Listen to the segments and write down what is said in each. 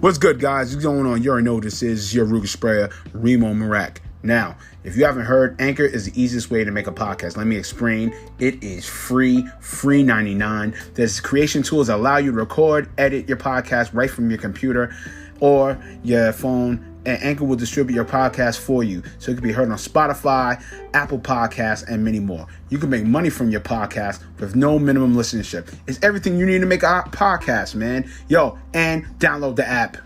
What's good, guys? What's going on? You already know this is your Ruger Sprayer, Remo Marac. Now, if you haven't heard, Anchor is the easiest way to make a podcast. Let me explain. It is free 99. There's creation tools that allow you to record, edit your podcast right from your computer or your phone, and Anchor will distribute your podcast for you. So it can be heard on Spotify, Apple Podcasts, and many more. You can make money from your podcast with no minimum listenership. It's everything you need to make a podcast, man. Yo, and download the app.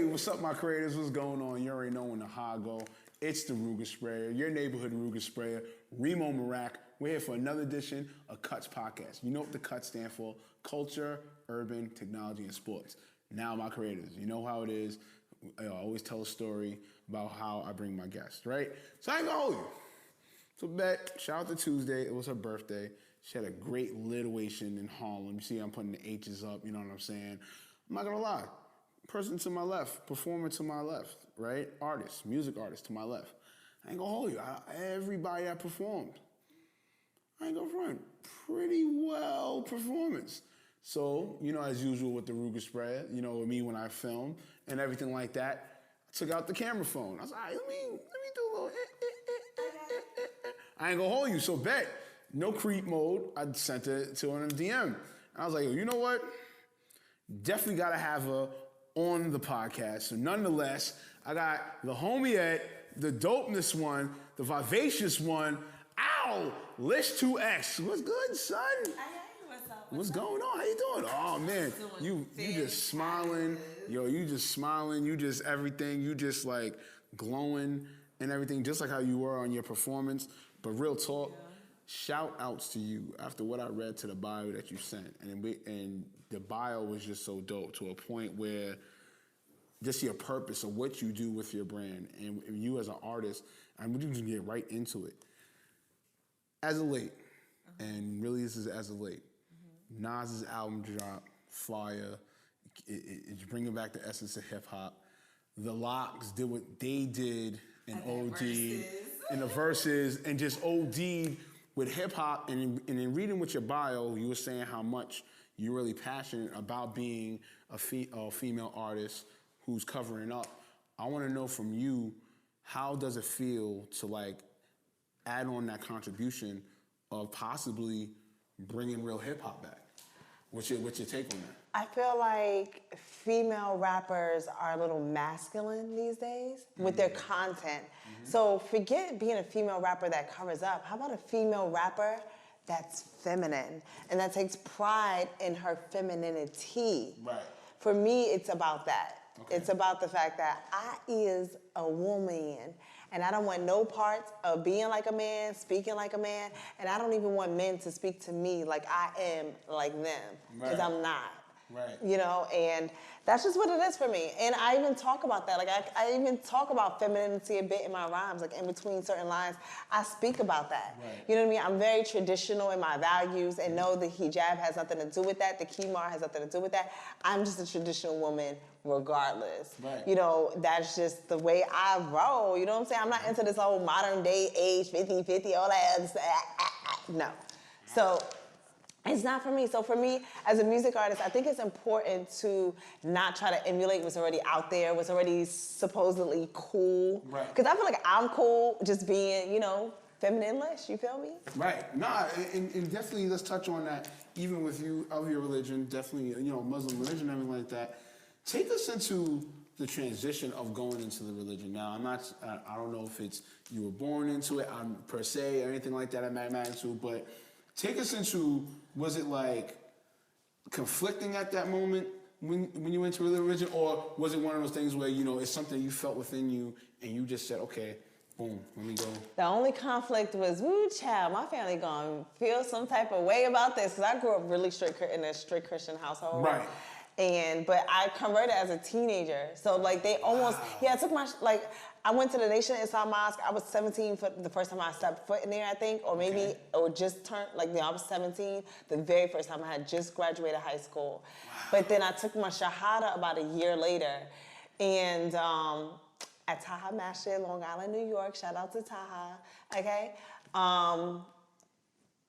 What's up, my creators? What's going on? You already know how I go. It's the Ruger Sprayer, your neighborhood Ruger Sprayer, Remo Marac. We're here for another edition of C.U.T.S podcast. You know what the C.U.T stand for? Culture, Urban, Technology, and Sports. Now, my creators, you know how it is. I always tell a story about how I bring my guests, right? So I ain't gonna hold you. So Bet, shout out to Tuesday. It was her birthday. She had a great lituation in Harlem. You see, I'm putting the H's up, you know what I'm saying? I'm not gonna lie. Person to my left, performer to my left, right? Artist, music artist to my left. I ain't gonna hold you. Everybody that performed, I ain't gonna front. Pretty well performance. So, you know, as usual with the Ruger Sprayer, you know, with me when I film and everything like that, I took out the camera phone. I was like, all right, let me do a little I ain't gonna hold you. So Bet, no creep mode. I sent it to her in a DM. I was like, you know what? Definitely gotta have her on the podcast. So nonetheless, I got the homie at the dopeness one, the vivacious one. Ow! LISH C.U.T.S. What's good, son? Hey, what's up? What's going on? How you doing? Oh man, you just smiling. Yo, you just smiling. You just everything. You just like glowing and everything, just like how you were on your performance. But real talk, shout outs to you after what I read to the bio that you sent. And the bio was just so dope to a point where just your purpose of what you do with your brand and you as an artist, and we just get right into it. As of late, and really this is as of late, Nas's album drop, Fire, it's bringing back the essence of hip hop. The Locks did what they did in OD, in the verses, and just OD'd with hip hop. And in reading with your bio, you were saying how much you're really passionate about being a female artist who's covering up. I want to know from you, how does it feel to like add on that contribution of possibly bringing real hip hop back? What's your take on that? I feel like female rappers are a little masculine these days with their content. So forget being a female rapper that covers up. How about a female rapper that's feminine and that takes pride in her femininity? Right. For me, it's about that. Okay. It's about the fact that I is a woman and I don't want no parts of being like a man, speaking like a man, and I don't even want men to speak to me like I am like them, because I'm not. Right. You know, and that's just what it is for me. And I even talk about that. Like I even talk about femininity a bit in my rhymes. Like in between certain lines, I speak about that. Right. You know what I mean? I'm very traditional in my values and know the hijab has nothing to do with that. The khimar has nothing to do with that. I'm just a traditional woman regardless. Right. You know, that's just the way I roll. You know what I'm saying? I'm not into this whole modern day age, 50-50, all that other stuff. No. So it's not for me. So for me, as a music artist, I think it's important to not try to emulate what's already out there, what's already supposedly cool. Right. Because I feel like I'm cool just being, you know, feminine LISH, you feel me? Right. Nah, and definitely let's touch on that, even with you, of your religion, definitely, you know, Muslim religion, everything like that. Take us into the transition of going into the religion. Now, I don't know if it's you were born into it per se or anything like that at magnitude, but take us into, was it like conflicting at that moment when you went into the religion, or was it one of those things where, you know, it's something you felt within you and you just said, okay, boom, let me go? The only conflict was, woo, child, my family gonna feel some type of way about this, because I grew up really strict in a strict Christian household. Right. But I converted as a teenager. So like they almost, it took my, like, I went to the Nation Islam Mosque. I was 17 for the first time I stepped foot in there, I think, or maybe, or just turned, like, I was 17, the very first time I had just graduated high school. Wow. But then I took my Shahada about a year later, and at Taha Masjid, Long Island, New York, shout out to Taha, okay?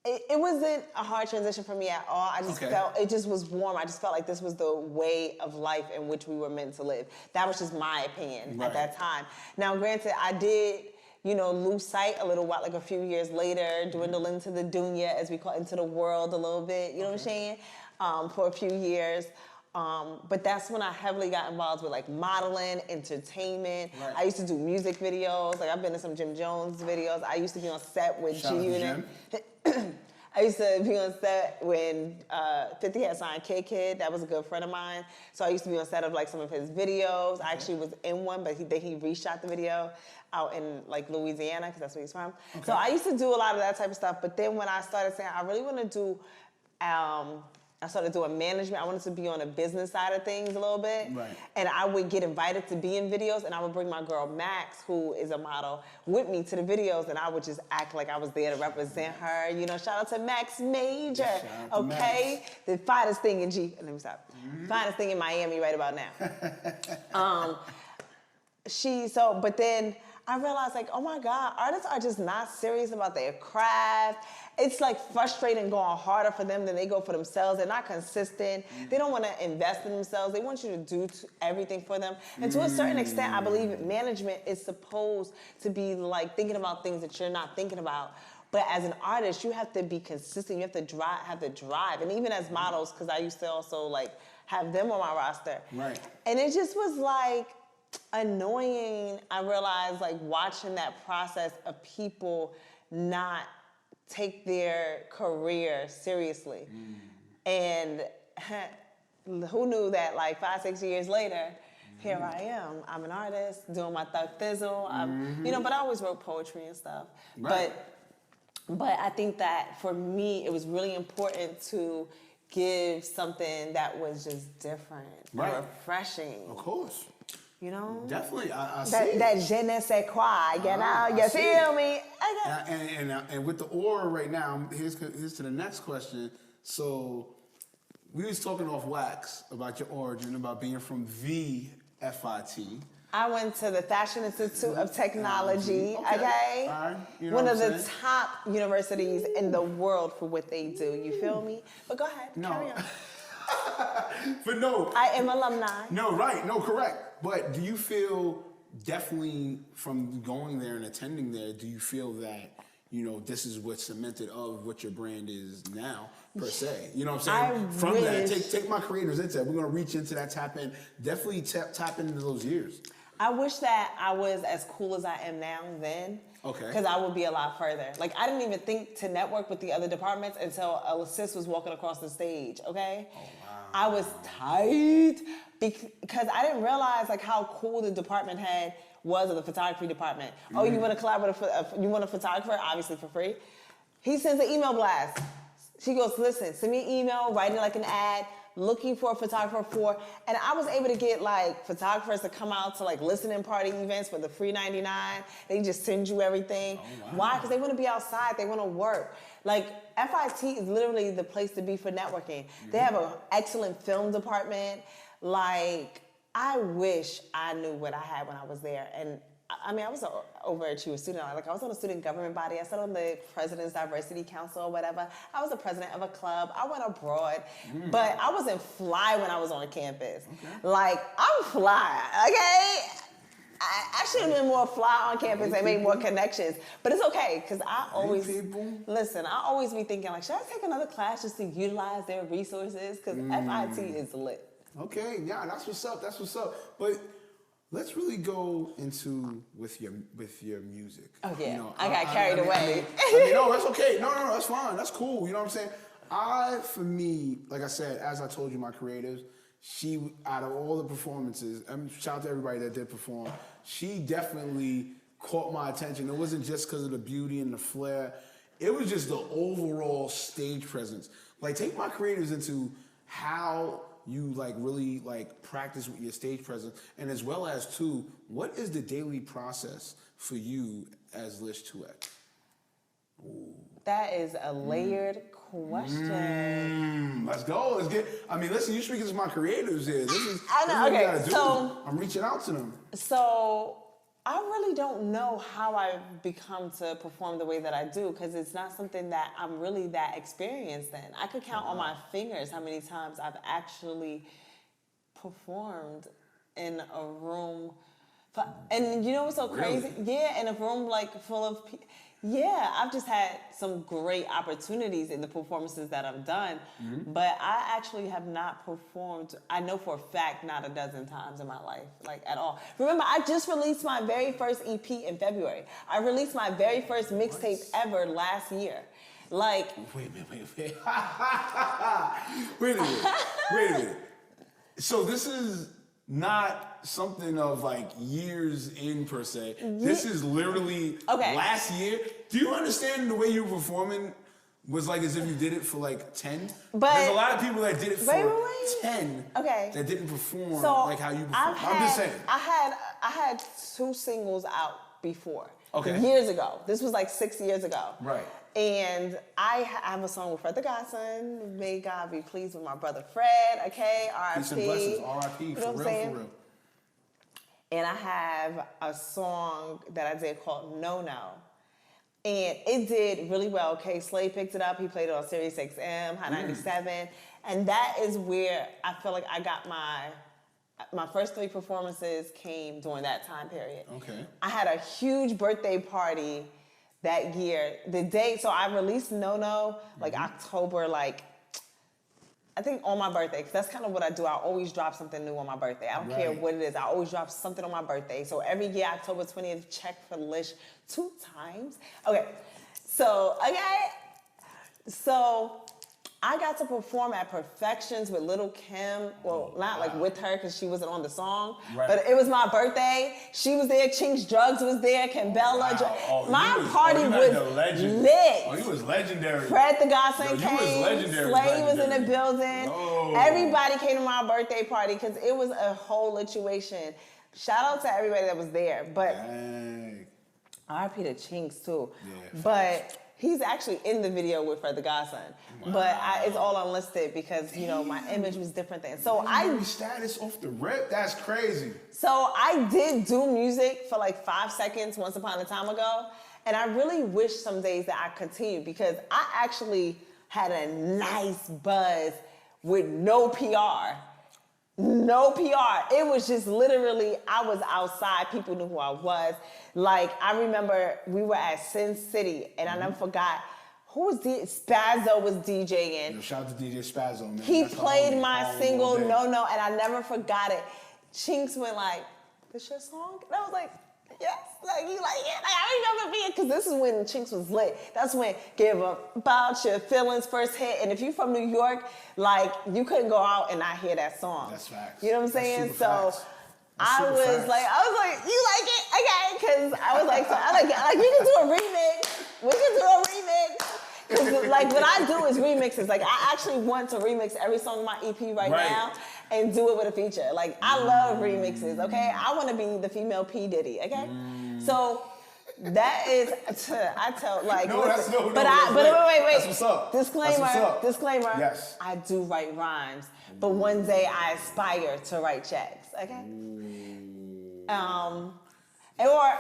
It wasn't a hard transition for me at all. I just felt, it just was warm. I just felt like this was the way of life in which we were meant to live. That was just my opinion at that time. Now, granted, I did, you know, lose sight a little while, like a few years later, dwindle into the dunya, as we call it, into the world a little bit, you know what I'm saying, for a few years. But that's when I heavily got involved with like modeling, entertainment. Right. I used to do music videos. Like I've been in some Jim Jones videos. I used to be on set with G-Unit. I used to be on set when 50 had signed Kid. That was a good friend of mine. So I used to be on set of like some of his videos. I actually was in one, but he reshot the video out in like Louisiana, because that's where he's from. So I used to do a lot of that type of stuff. But then when I started saying I really want to do, I started doing management. I wanted to be on the business side of things a little bit. Right. And I would get invited to be in videos, and I would bring my girl Max, who is a model, with me to the videos, and I would just act like I was there to represent her. You know, shout out to Max Major, okay? Max. The finest thing in let me stop. Finest thing in Miami right about now. But then I realized, like, oh my God, artists are just not serious about their craft. It's like frustrating going harder for them than they go for themselves. They're not consistent. They don't want to invest in themselves. They want you to do everything for them. And to a certain extent, I believe management is supposed to be like thinking about things that you're not thinking about. But as an artist, you have to be consistent. You have to have the drive. And even as models, because I used to also like have them on my roster. Right. And it just was like annoying. I realized, like, watching that process of people not take their career seriously. And who knew that, like, 5-6 years later, here I am. I'm an artist doing my thug thizzle. You know, but I always wrote poetry and stuff. Right. But I think that for me, it was really important to give something that was just different, and refreshing. Of course. You know? Definitely, I see that je ne sais quoi, you know? You feel me? And with the aura right now, here's to the next question. So, we was talking off wax about your origin, about being from the FIT. I went to the Fashion Institute of Technology, okay? All right. You know one of the top universities in the world for what they do, you feel me? But go ahead, carry on. But no. I am alumni. No, right, no, correct. But do you feel, definitely from going there and attending there, do you feel that, you know, this is what's cemented of what your brand is now, per se? You know what I'm saying? That, take my creators into it. We're going to reach into that, definitely tap into those years. I wish that I was as cool as I am now then. Okay. Because I would be a lot further. Like, I didn't even think to network with the other departments until a sis was walking across the stage, okay? Oh, wow. I was tight because I didn't realize, like, how cool the department head was, of the photography department. Oh, you want to collaborate you want a photographer? Obviously for free. He sends an email blast. She goes, listen, send me an email, write it like an ad, looking for a photographer for, and I was able to get like photographers to come out to like listening party events for the free $99. They just send you everything. Oh, wow. Why? Because they want to be outside. They want to work. Like, FIT is literally the place to be for networking. They have an excellent film department. Like, I wish I knew what I had when I was there. And I mean, I was an overachiever student. Like, I was on a student government body. I sat on the President's Diversity Council or whatever. I was the president of a club. I went abroad. But I wasn't fly when I was on campus. Okay. Like, I'm fly, okay? I should have been more fly on campus and made more connections. But it's okay, because I always, I always be thinking, like, should I take another class just to utilize their resources? Because FIT is lit. Okay, yeah, that's what's up. That's what's up. But let's really go into with your music. Oh yeah, you know, I got carried away. No, that's okay. No, that's fine. That's cool. You know what I'm saying? For me, like I said, as I told you, my creatives, she, out of all the performances, shout out to everybody that did perform, she definitely caught my attention. It wasn't just because of the beauty and the flair. It was just the overall stage presence. Like, take my creatives into how you like really like practice with your stage presence, and as well as too, what is the daily process for you as LISH 2X? That is a layered question. Let's go. Let's get. I mean, listen. You speaking to my creatives here. This is. I know. This is what Okay, you gotta do. so I'm reaching out to them. So I really don't know how I've become to perform the way that I do because it's not something that I'm really that experienced in. I could count on my fingers how many times I've actually performed in a room. And you know what's so crazy? Really? Yeah, in a room like full of people. Yeah, I've just had some great opportunities in the performances that I've done, but I actually have not performed, I know for a fact, not a dozen times in my life, like at all. Remember, I just released my very first EP in February. I released my very first mixtape ever last year. Like... Wait a minute. So this is not something of like years in per se. This is literally last year. Do you understand the way you were performing was like as if you did it for like 10? But there's a lot of people that did it for 10 that didn't perform like how you perform. I'm just saying. I had 2 singles out before. Okay. Years ago. This was like 6 years ago. Right. And I have a song with Fred the Godson. May God be pleased with my brother Fred. Okay, R.I.P. Peace and blessings. R.I.P. You know For what I'm real, saying? for real. And I have a song that I did called No No. And it did really well. Okay, Slade picked it up. He played it on Sirius XM, Hot 97. And that is where I feel like I got my first 3 performances came during that time period. Okay. I had a huge birthday party that year. The day, so I released No No like October, like I think on my birthday, because that's kind of what I do. I always drop something new on my birthday. I don't care what it is. I always drop something on my birthday. So every year, October 20th, check for LISH 2 times. Okay, so I got to perform at Perfections with Little Kim. Well, not like with her because she wasn't on the song, but it was my birthday. She was there. Chinks Drugs was there. Kimbella. My party was lit. Oh, you was legendary. Fred the Godson came. You was legendary. Slade was in the building. Whoa. Everybody came to my birthday party because it was a whole situation. Shout out to everybody that was there. But RIP to Chinks too. Yeah, but he's actually in the video with Fred the Godson. Wow. But it's all unlisted because, you know, my image was different then. So status off the rip? That's crazy. So I did do music for like 5 seconds once upon a time ago. And I really wish some days that I continued because I actually had a nice buzz with no PR. No PR. It was just literally, I was outside. People knew who I was. Like, I remember we were at Sin City, and I never forgot, who was Spazzo was DJing. Yo, shout out to DJ Spazzo, man. He played my single, No No, and I never forgot it. Chinks went like, this your song? And I was like, yes. Like, you like, yeah. Like, I remember being, because this is when Chinks was lit. That's when Give About Your Feelings first hit. And if you're from New York, like, you couldn't go out and not hear that song. That's facts. You know what I'm saying? So I was like, you like it? Okay. Because I was like, we can do a remix. We can do a remix. Because, like, what I do is remixes. Like, I actually want to remix every song on my EP right now and do it with a feature. Like, I love remixes, okay? I want to be the female P. Diddy, okay? So, that is, I tell, like, wait. That's what's up. Disclaimer. Yes. I do write rhymes, but one day I aspire to write checks, okay? Or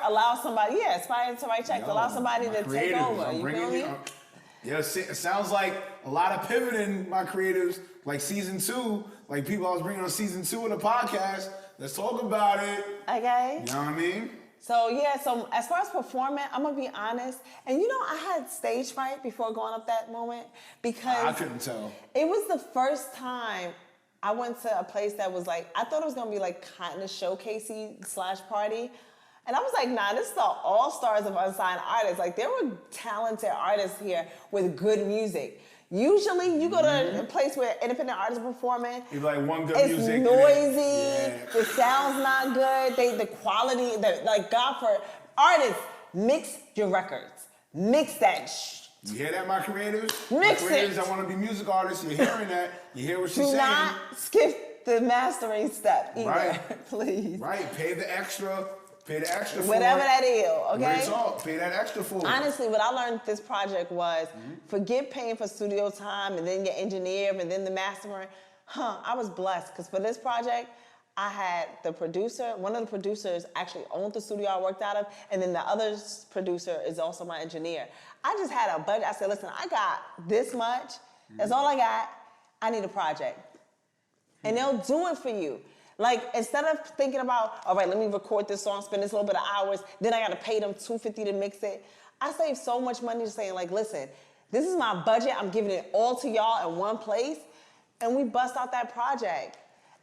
allow somebody, aspire to write checks. Allow somebody to take over. You feel me? Yeah, it sounds like a lot of pivoting, my creatives, like season 2, like people I was bringing on season 2 of the podcast. Let's talk about it. Okay. You know what I mean? So so as far as performing, I'm gonna be honest. And you know, I had stage fright before going up that moment because I couldn't tell. It was the first time I went to a place that was like, I thought it was gonna be like kind of showcasey / party. And I was like, nah, this is the all-stars of unsigned artists. Like, there were talented artists here with good music. Usually, you go to a place where independent artists are performing. You like one good it's music. It's noisy. The sound's not good. The quality, like, God for artists, mix your records. Mix that You hear that, my creatives? Mix my creatives it. that want to be music artists, you're hearing that. You hear what she's saying. Do not skip the mastering step either, Right. please. Right, pay the extra for Whatever it. that is, okay? What it's all, pay that extra for it. Honestly, what I learned with this project was forget paying for studio time and then your engineer and then the mastering. I was blessed because for this project, I had the producer, one of the producers actually owned the studio I worked out of, and then the other producer is also my engineer. I just had a budget. I said, listen, I got this much. That's all I got. I need a project. And they'll do it for you. Like, instead of thinking about, all right, let me record this song, spend this little bit of hours, then I gotta pay them $250 to mix it. I saved so much money just saying, like, listen, this is my budget. I'm giving it all to y'all in one place. And we bust out that project.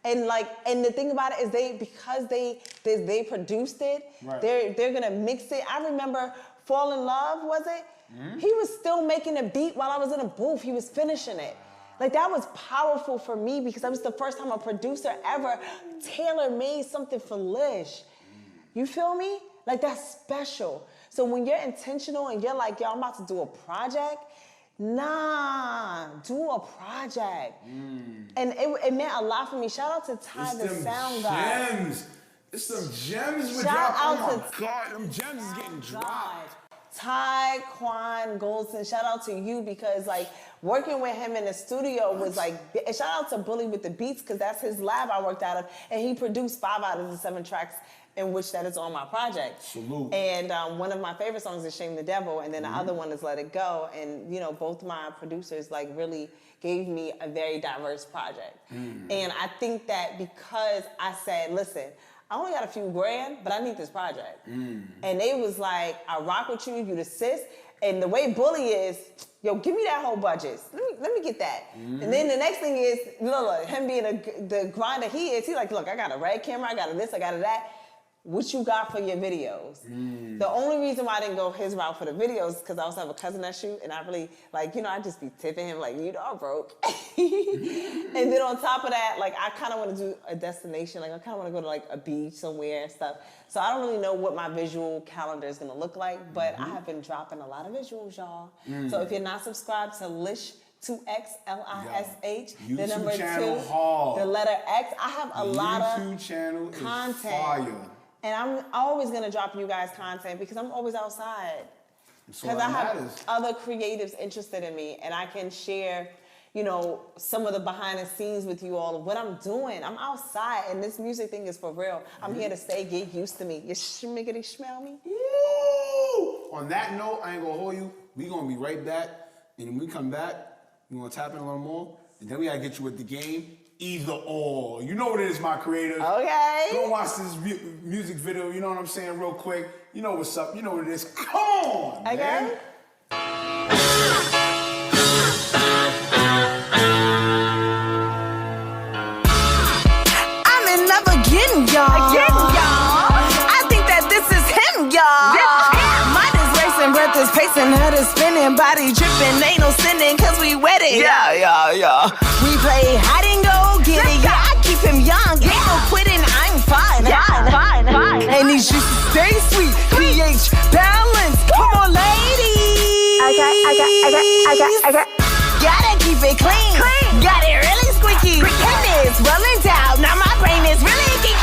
And like, and the thing about it is because they produced it, right. they're gonna mix it. I remember Fall in Love, was it? He was still making a beat while I was in a booth. He was finishing it. Like, that was powerful for me because that was the first time a producer ever tailor-made something for LISH. You feel me? Like, that's special. So when you're intentional and you're like, yo, I'm about to do a project, nah, do a project. And it meant a lot for me. Shout out to Ty, the sound guy. Gems. It's some gems with Shout y'all. out Oh to my God, them gems is getting dropped. Ty, Quan, Goldson, shout out to you because like working with him in the studio was like, and shout out to Bully with the beats because that's his lab I worked out of, and he produced 5 out of the 7 tracks in which that is on my project. Salute. And one of my favorite songs is Shame the Devil, and then the other one is Let It Go. And you know, both my producers like really gave me a very diverse project. And I think that because I said, listen, I only got a few grand, but I need this project. And they was like, I rock with you, you the sis. And the way Bully is, yo, give me that whole budget. Let me get that. And then the next thing is, look, him being the grinder he is, he's like, look, I got a red camera, I got a this, I got a that. What you got for your videos? The only reason why I didn't go his route for the videos is because I also have a cousin that shoot, and I really, like, you know, I just be tipping him, like, you know, I'm broke. And then on top of that, like, I kind of want to do a destination. Like, I kind of want to go to, like, a beach somewhere and stuff. So I don't really know what my visual calendar is going to look like, but I have been dropping a lot of visuals, y'all. So if you're not subscribed to LISH, 2X, LISH, the number 2, the letter X, I have a lot of YouTube channel content. is fire. And I'm always gonna drop you guys content because I'm always outside. Because I have other creatives interested in me and I can share, you know, some of the behind the scenes with you all of what I'm doing. I'm outside and this music thing is for real. I'm here to stay, get used to me. You schmiggity smell me? Woo! On that note, I ain't gonna hold you. We gonna be right back. And when we come back, we gonna tap in a little more. And then we gotta get you with the game. Either or. You know what it is, my creative. Okay. Go watch this music video, you know what I'm saying, real quick. You know what's up, you know what it is. Come on, okay. Man. I'm in love again, y'all. I think that this is him, y'all. Mind is racing, breath is pacing, head is spinning, body dripping, ain't no sinning, cause we wet it. Yeah. We play hide and go, get it, yeah. I keep him young, ain't no quitting, I'm fine. And these juices stay sweet, pH balance, come on, ladies. I got. Gotta keep it clean. Got it really squeaky. And it's rolling down, now my brain is really geeky.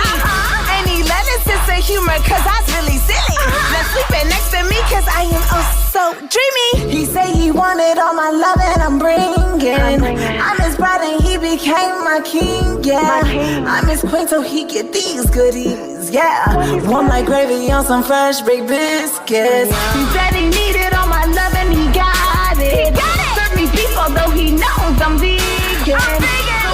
And he let his sense of humor, cause I was really silly. Now sleeping next to me, cause I am oh so dreamy. He say he wanted all my love and I'm bringing. I'm his bride and he became my king, yeah. I'm his queen so he get these goodies, yeah. Warm like gravy on some fresh baked biscuits. He said he needed all my love and he got it. Serve me beef although he knows I'm vegan.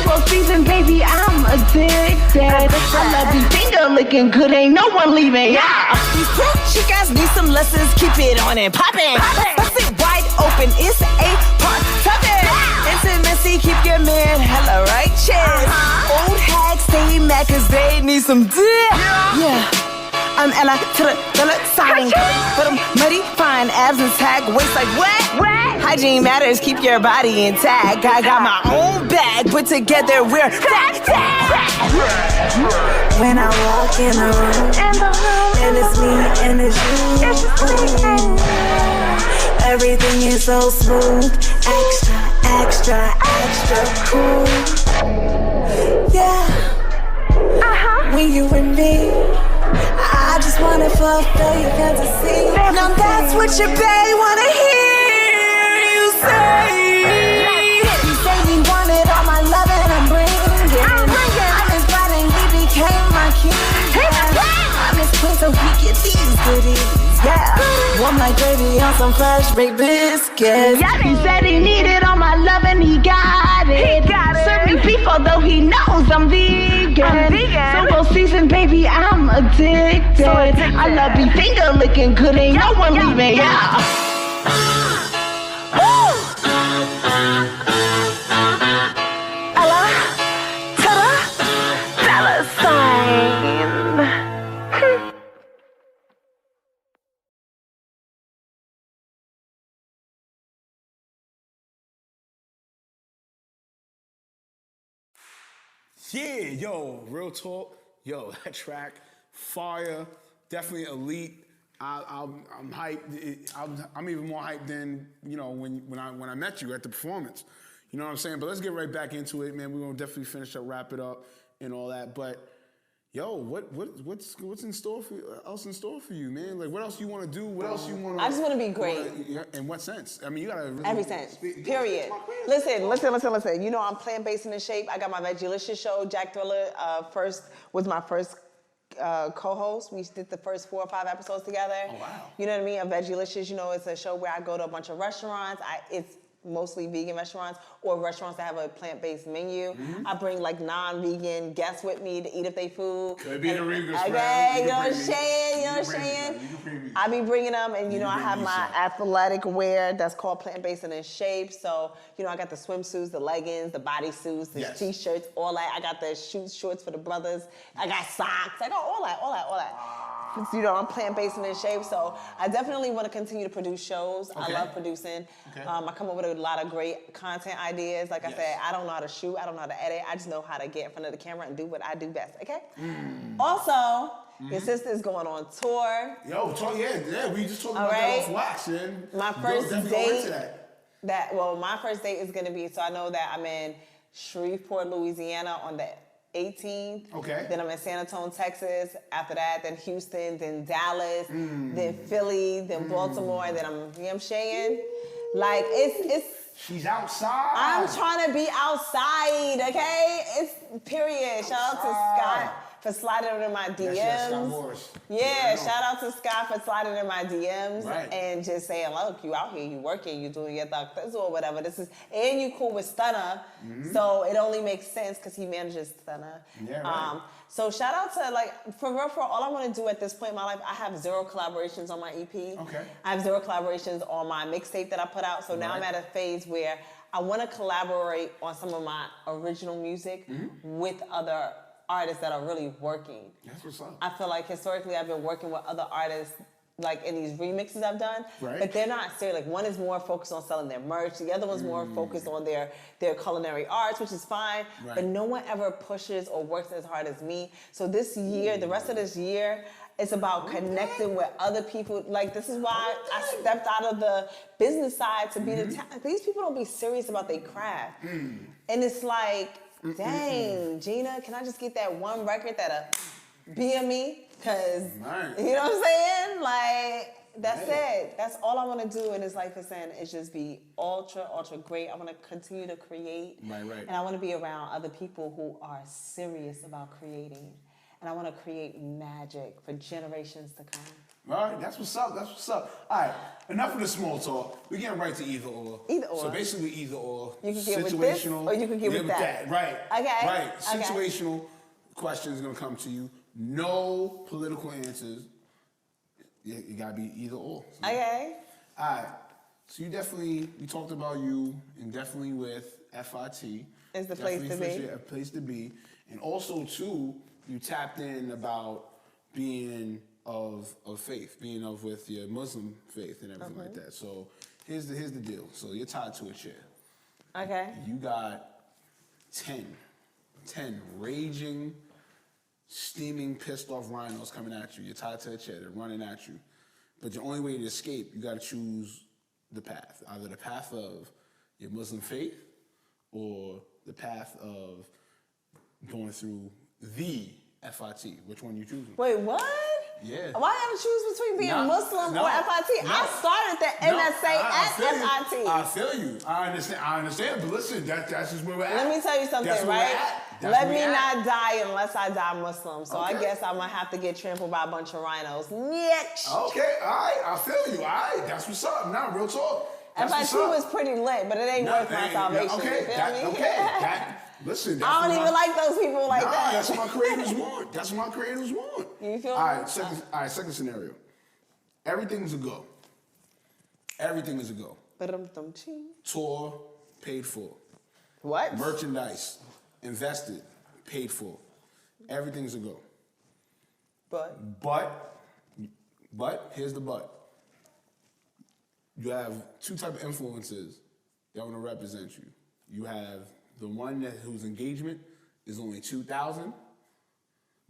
So season, baby, I'm addicted. I love you finger looking good, ain't no one leaving, yeah. These pro chicas need some lessons, keep it on and poppin'. Bust it wide open, it's a part of it. Intimacy, keep your man hella righteous. Old hags stay mad cause they need some dick. Yeah. I'm Ella to the sign. But I'm muddy, fine, abs intact, waist like wet. Hygiene matters, keep your body intact. I got my own bag, put together we're tack. When I walk in the room, and it's me and it's you. Every everything is so smooth. Extra, extra, extra cool. Yeah. When you and me, I just wanna fulfill your fantasy. Now that's what your bae wanna hear you say. You say he wanted all my love and I'm bringing. I'm his bride and he became my king. I'm his queen so he get these goodies. Yeah, warm like gravy on some fresh baked biscuits. He said he needed all my love and he got it. Serve me beef although he knows I'm vegan. So well seasoned, baby, I'm addicted. I love beef finger looking good, ain't no one leaving. Yeah. Ella, ta-da, dollar sign. Yeah, yo, real talk. Yo, that track, fire, definitely elite. I'm hyped. I'm even more hyped than when I met you at the performance. You know what I'm saying? But let's get right back into it, man. We're gonna definitely finish up, wrap it up, and all that. But yo, what's in store for you, man? Like, what else you want to do? What else you want to? I just want to be great. In what sense? I mean, you gotta really Every sense. Period. Listen. You know I'm plant-based and in shape. I got my Veggielicious show. Jack Thriller was my first co-host. We did the first 4 or 5 episodes together. Oh wow. You know what I mean? A Veggielicious, it's a show where I go to a bunch of restaurants. It's mostly vegan restaurants or restaurants that have a plant-based menu. I bring like non-vegan guests with me to eat up their food. Could be the Regus, okay, you know what I'm saying? I be bringing them, and I have my athletic wear that's called plant-based and in shape. So I got the swimsuits, the leggings, the bodysuits, the t-shirts, all that. I got the shorts for the brothers. I got socks. I got all that. I'm plant-based and in shape, so I definitely want to continue to produce shows. Okay. I love producing. Okay. I come up with a lot of great content ideas. Like I said, I don't know how to shoot. I don't know how to edit. I just know how to get in front of the camera and do what I do best, okay? Also, your sister's going on tour. Yo, yeah, we just talked about that off wax, man. My first date, my first date is going to be, so I know that I'm in Shreveport, Louisiana on the 18th. Okay. Then I'm in San Antonio, Texas. After that, then Houston, then Dallas, then Philly, then Baltimore. Then I'm saying? Like, it's. She's outside. I'm trying to be outside, okay? It's period. Shout out to Scott for sliding in my DMs. Shout out to Scott for sliding in my DMs and just saying, look, you out here, you working, you doing your thug or whatever. And you cool with Stunner, so it only makes sense because he manages Stunner. Yeah, right. So shout out to, for real, all I want to do at this point in my life, I have 0 collaborations on my EP. Okay. I have 0 collaborations on my mixtape that I put out. So now I'm at a phase where I want to collaborate on some of my original music with other artists that are really working. That's what's up. I feel like historically I've been working with other artists in these remixes I've done, but they're not serious. Like, one is more focused on selling their merch, the other one's more focused on their culinary arts, which is fine, but no one ever pushes or works as hard as me. So this year, the rest of this year, it's about connecting with other people. Like, this is why I stepped out of the business side to be the talent. These people don't be serious about their craft. And it's like, dang, Gina, can I just get that one record that'll be of me? Because, you know what I'm saying? Like, that's it. That's all I want to do in this life is just be ultra, ultra great. I want to continue to create. And I want to be around other people who are serious about creating. And I want to create magic for generations to come. All right, that's what's up. All right, enough of the small talk. We're getting right to either or. Either or. So basically either or. You can get with this or you can get with that. Right. Okay. Right. Situational questions going to come to you. No political answers. You got to be either or. So. Okay. All right. So we talked about you, and definitely with FIT. Is the place to be. A place to be. And also, too, you tapped in about being of faith, being with your Muslim faith and everything like that. So here's the deal. So you're tied to a chair. Okay. You got 10 raging, steaming, pissed off rhinos coming at you. You're tied to a chair. They're running at you. But the only way to escape, you got to choose the path, either the path of your Muslim faith or the path of going through the FIT. Which one you choosing? Wait, what? Yeah. Why you gotta choose between being Muslim or FIT? No. I started the NSA at FIT. I feel you. I understand. But listen, that's just where we're at. Let me tell you something, That's where right? we're at. That's Let where me we're not at. die unless I die Muslim. So I Okay. guess I'm gonna have to get trampled by a bunch of rhinos. Nyet. Okay, all right. I feel you. All right. That's what's up. Now, real talk. That's what's FIT up. was pretty lit, but it ain't worth my salvation. Okay, You feel me? Listen. I don't even like those people like that. That's what my creators want. That's what my creators want. You feel All me? right, second scenario. Everything's a go. Everything is a go. Ba-dum-dum-ching. Tour, paid for. What? Merchandise, invested, paid for. Everything's a go. But, here's the but. You have two type of influencers that want to represent you. You have the one whose engagement is only 2,000,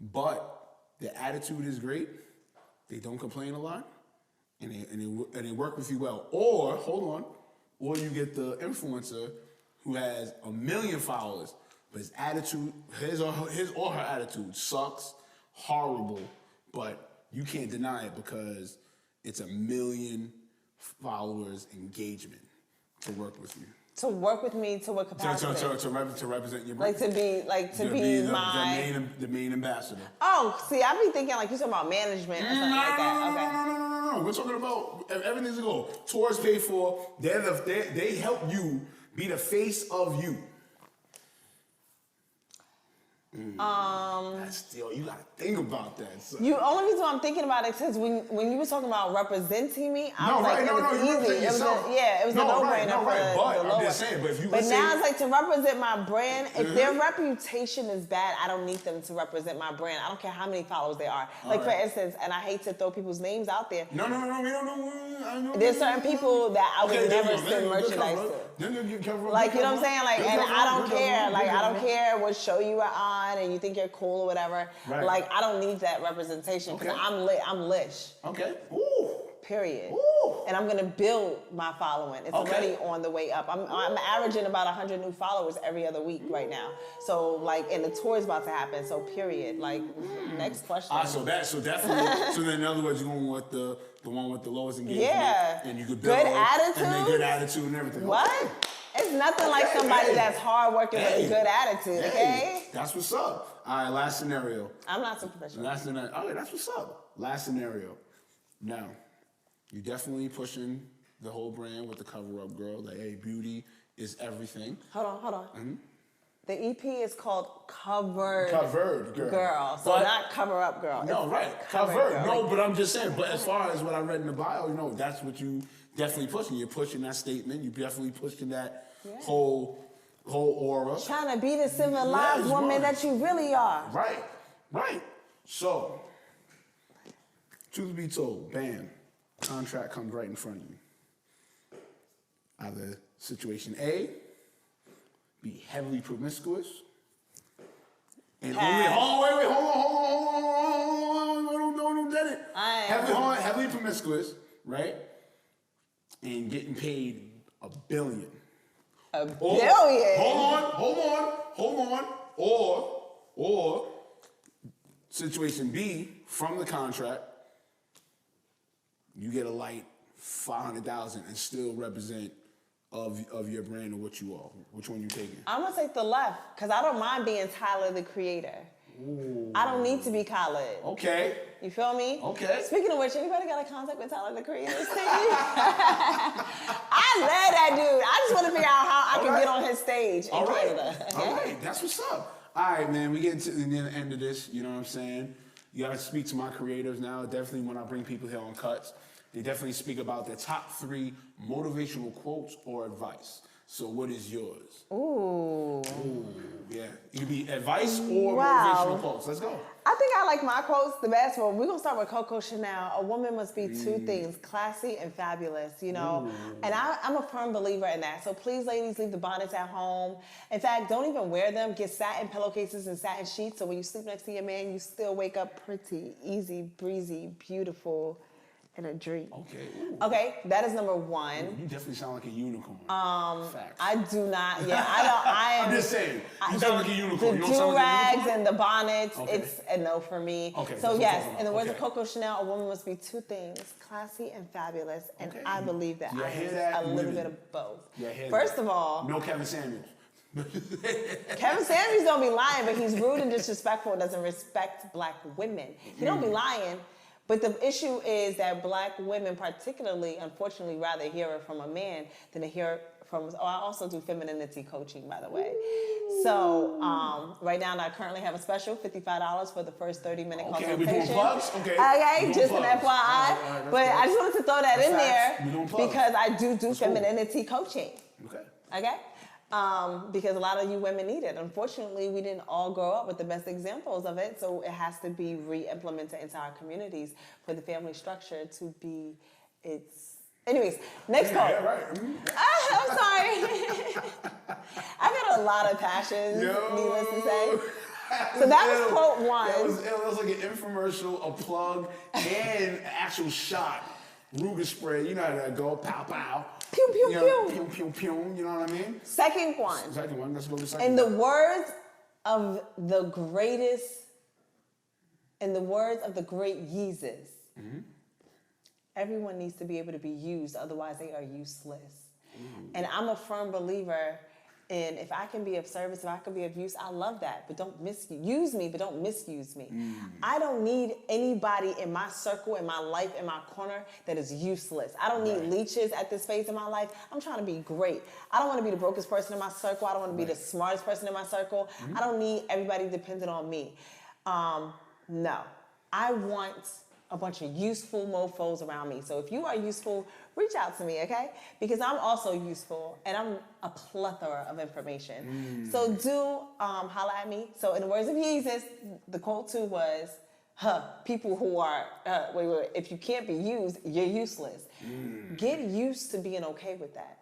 but their attitude is great. They don't complain a lot, and they work with you well. Or or you get the influencer who has 1 million followers, but his attitude, his or her attitude sucks, horrible, but you can't deny it because it's 1 million followers engagement to work with you. To work with me to what capacity? To represent your brand. To be the main ambassador. Oh, see, I be thinking like you talking about management or something like that. Okay. No. We're talking about everything's a go. Tours paid for. They help you be the face of you. That's still, you gotta think about that. So. Only reason why I'm thinking about it is because when you were talking about representing me, I was like, it was easy. It was a no-brainer for the lower. I'm just saying, but now it's like to represent my brand. If their reputation is bad, I don't need them to represent my brand. I don't care how many followers they are. Like for instance, and I hate to throw people's names out there. No, we don't know. There's certain people that I would never send merchandise to. Like, you know what I'm saying? Like, and I don't care. Like, I don't care what show you are on and you think you're cool or whatever. Right. Like, I don't need that representation because I'm LISH. Okay. Ooh. Period. Ooh. And I'm gonna build my following. It's already on the way up. I'm averaging about 100 new followers every other week right now. So like, and the tour is about to happen. So period. Like, next question. So definitely. So then in other words, you're going with the one with the lowest engagement. Yeah. And you could build good attitude. And then good attitude and everything. What? Okay. It's nothing like somebody that's hard working with a good attitude. Okay. That's what's up. All right. Last scenario. I'm not so professional. Last scenario. All right. That's what's up. Last scenario. Now, you're definitely pushing the whole brand with the cover-up girl. Like, hey, beauty is everything. Hold on. Mm-hmm. The EP is called Covered Girl. So but, not Cover Up Girl. No, it's right. Covered Girl. No, but I'm just saying. But as far as what I read in the bio, that's what you definitely pushing. You're pushing that statement. You're definitely pushing that whole aura. Trying to be the civilized woman that you really are. Right. So, truth be told, bam. Contract comes right in front of you. Either situation A, be heavily promiscuous, and hold on, don't get it. Heavily promiscuous, right? And getting paid $1 billion. $1 billion? Hold on. Or situation B, from the contract, you get a light 500,000 and still represent of your brand or what you are. Which one you taking? I'm gonna take the left because I don't mind being Tyler the Creator. Ooh. I don't need to be Khaled. Okay. You feel me? Okay. Speaking of which, anybody got a contact with Tyler the Creator? I love that dude. I just want to figure out how I can get on his stage in Canada. Okay? All right, that's what's up. All right, man, we get to the end of this, you know what I'm saying? You gotta speak to my creatives now. Definitely when I bring people here on Cuts, they definitely speak about their top 3 motivational quotes or advice. So what is yours? Ooh, yeah. It could be advice or motivational quotes. Let's go. I think I like my quotes the best. Well, we're going to start with Coco Chanel. A woman must be 2 things, classy and fabulous, you know. And I'm a firm believer in that. So please, ladies, leave the bonnets at home. In fact, don't even wear them. Get satin pillowcases and satin sheets. So when you sleep next to your man, you still wake up pretty, easy, breezy, beautiful, and a dream. Okay. Ooh. Okay, that is number one. You definitely sound like a unicorn. Facts. I do not. Yeah, I don't. I am. I'm just saying. You sound like a unicorn. The You don't sound like a do-rags unicorn? and the bonnets, Okay. it's a no for me. Okay, So that's yes, what I'm talking in the words about. of Coco Chanel, a woman must be two things, classy and fabulous. And Okay. I believe that You I hear am that, a little women? bit of both. Yeah, I hear First that. of all, No Kevin Samuels. Kevin Samuels don't be lying, but he's rude and disrespectful and doesn't respect black women. He don't be lying, but the issue is that black women particularly, unfortunately, rather hear it from a man than to hear it from, I also do femininity coaching, by the way. So right now I currently have a special, $55 for the first 30-minute Okay, consultation. we doing plugs? Okay. Okay, We just doing an FYI. plugs. All right, But I just wanted to throw that in Facts. We there doing plugs. because I do That's cool. femininity coaching. Okay. Okay? Because a lot of you women need it. Unfortunately, we didn't all grow up with the best examples of it, so it has to be re-implemented into our communities for the family structure to be its... Anyways, next quote. Yeah, right. I'm sorry. I got a lot of passions, needless to say. So that was quote one. That was like an infomercial, a plug, and an actual shot. Ruger spray, you know how that go, pow, pow. Pew, pew, You know, pew. pew, pew, pew, you know what I mean? Second one. Second one, let's go to the second In one. the words of the greatest, in the words of the great Yeezus, everyone needs to be able to be used, otherwise they are useless. And I'm a firm believer in if I can be of service, if I can be of use, I love that. But don't use me, but don't misuse me. I don't need anybody in my circle, in my life, in my corner that is useless. I don't need leeches at this phase of my life. I'm trying to be great. I don't want to be the brokest person in my circle. I don't want to be the smartest person in my circle. I don't need everybody dependent on me. No. I want a bunch of useful mofos around me. So if you are useful, reach out to me, okay? Because I'm also useful and I'm a plethora of information. So do holla at me. So in the words of Jesus, the quote too was, people who are, wait, if you can't be used, you're useless. Get used to being okay with that.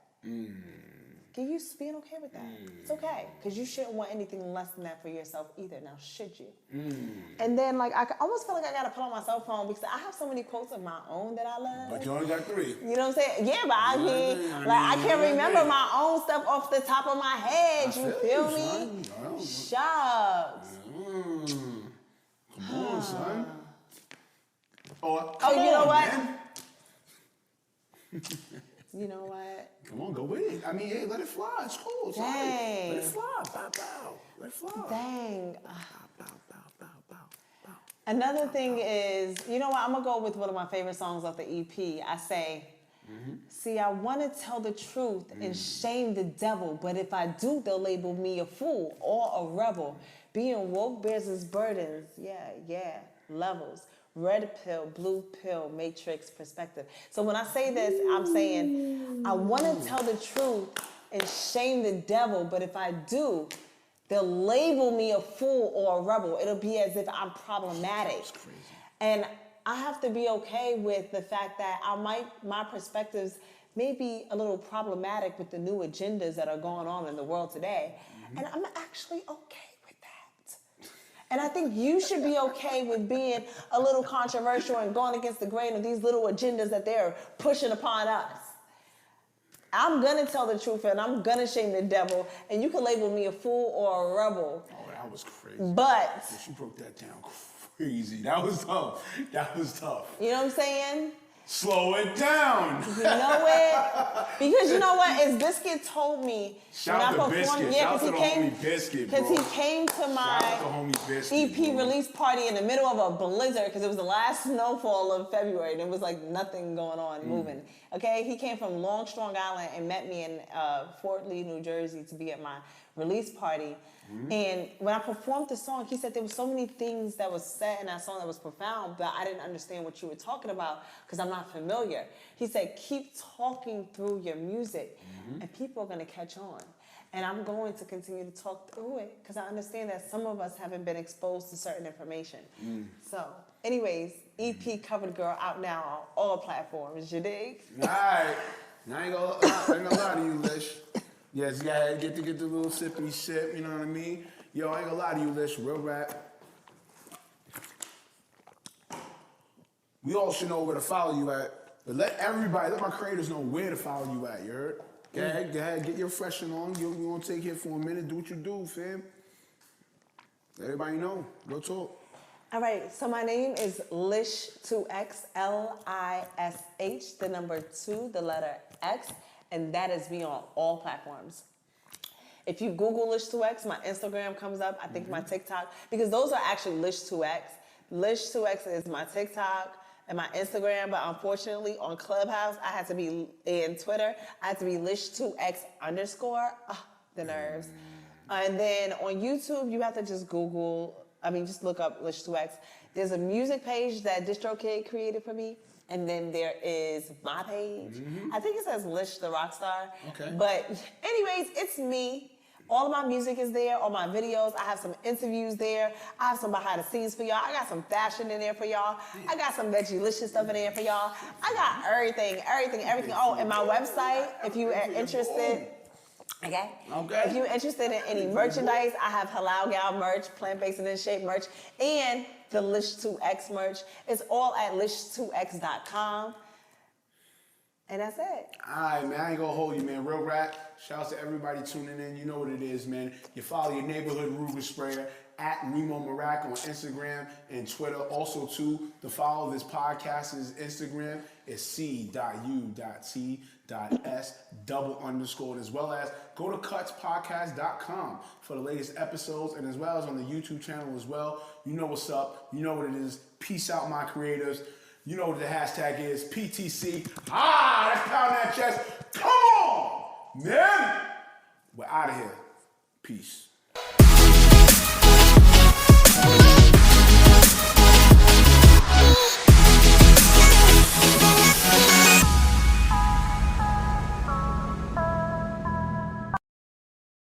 Get used to being okay with that. It's okay, because you shouldn't want anything less than that for yourself either. Now, should you? And then, like, I almost feel like I got to put on my cell phone because I have so many quotes of my own that I love. But you only got 3. You know what I'm saying? Yeah, but I mean, I can't remember my own stuff off the top of my head. You feel me? Shucks. Come on, son. Oh, You know what? Man. You know what? Come on, go with it. I mean, hey, let it fly. It's cool. It's all right. Dang. Let it fly. Bow, bow. Let it fly. Dang. Bow, bow, bow, bow, bow, bow. Another thing is, you know what? I'm going to go with one of my favorite songs off the EP. I say, see, I want to tell the truth and shame the devil, but if I do, they'll label me a fool or a rebel. Being woke bears its burdens. Yeah. Levels. Red pill, blue pill, matrix perspective. So when I say this, I'm saying, I want to tell the truth and shame the devil, but if I do, they'll label me a fool or a rebel. It'll be as if I'm problematic. That's crazy. And I have to be okay with the fact that my perspectives may be a little problematic with the new agendas that are going on in the world today. And I'm actually okay with that. And I think you should be okay with being a little controversial and going against the grain of these little agendas that they're pushing upon us. I'm gonna tell the truth and I'm gonna shame the devil, and you can label me a fool or a rebel. Oh, that was crazy. But She broke that down crazy. That was tough. That was tough. you know what I'm saying? Slow it down. You know it? Because you know what? As Biscuit told me Shout when I to performed, Biscuit. Shout to the homie Biscuit, bro. because he came to my Shout out to homie Biscuit, EP bro. release party in the middle of a blizzard because it was the last snowfall of February and it was like nothing going on, moving. Okay, he came from Long Strong Island and met me in Fort Lee, New Jersey to be at my release party. And when I performed the song, he said there were so many things that was said in that song that was profound, but I didn't understand what you were talking about because I'm not familiar. He said, keep talking through your music and people are gonna catch on. And I'm going to continue to talk through it because I understand that some of us haven't been exposed to certain information. So, anyways, EP Covered Girl out now on all platforms, you dig? All right. I ain't gonna lie to you, Lish. Yes, yeah, get the little sippy sip, you know what I mean? Yo, I ain't gonna lie to you, Lish. Real rap. We all should know where to follow you at. But let my creators know where to follow you at, you heard? Go ahead, get your freshen on. You're gonna take here for a minute, do what you do, fam. Let everybody know. Real talk. All right, so my name is LISH, 2X, L-I-S-H, the number 2, the letter X, and that is me on all platforms. If you Google LISH 2X, my Instagram comes up, I think my TikTok, because those are actually LISH 2X. LISH 2X is my TikTok and my Instagram, but unfortunately on Clubhouse, I had to be, in Twitter, I had to be LISH 2X _. The nerves. And then on YouTube, you have to just just look up LISH 2X. There's a music page that DistroKid created for me. And then there is my page. I think it says LISH the Rockstar. Okay. But anyways, it's me. All of my music is there, all my videos. I have some interviews there. I have some behind the scenes for y'all. I got some fashion in there for y'all. I got some veggie-licious stuff in there for y'all. I got everything. Oh, and my website, if you are interested, okay? If you're interested in any merchandise, I have Halal Gal merch, plant-based and in shape merch, and the LISH 2X merch. It's all at lish2x.com. And that's it. All right, man. I ain't gonna hold you, man. Real rap. Shout out to everybody tuning in. You know what it is, man. You follow your neighborhood Ruger sprayer at Remo Marac on Instagram and Twitter. Also, too, to follow this podcast's Instagram is C.U.T.S _, as well as go to cutspodcast.com for the latest episodes, and as well as on the YouTube channel as well. You know what's up. You know what it is. Peace out, my creators. You know what the hashtag is. PTC. Let's pound that chest. Come on, man. We're out of here. Peace.